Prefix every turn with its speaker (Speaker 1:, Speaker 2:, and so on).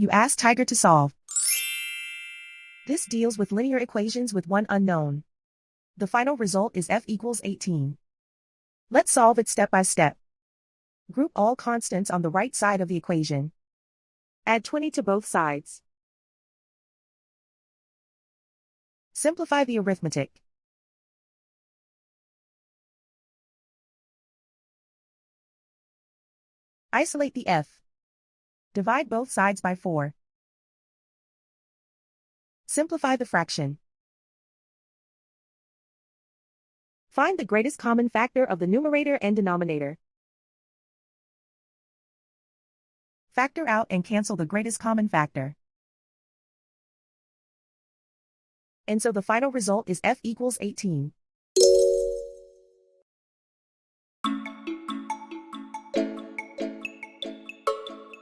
Speaker 1: You ask Tiger to solve. This deals with linear equations with one unknown. The final result is f equals 18. Let's solve it step by step. Group all constants on the right side of the equation. Add 20 to both sides. Simplify the arithmetic. Isolate the f. Divide both sides by 4. Simplify the fraction. Find the greatest common factor of the numerator and denominator. Factor out and cancel the greatest common factor. And so the final result is f equals 18.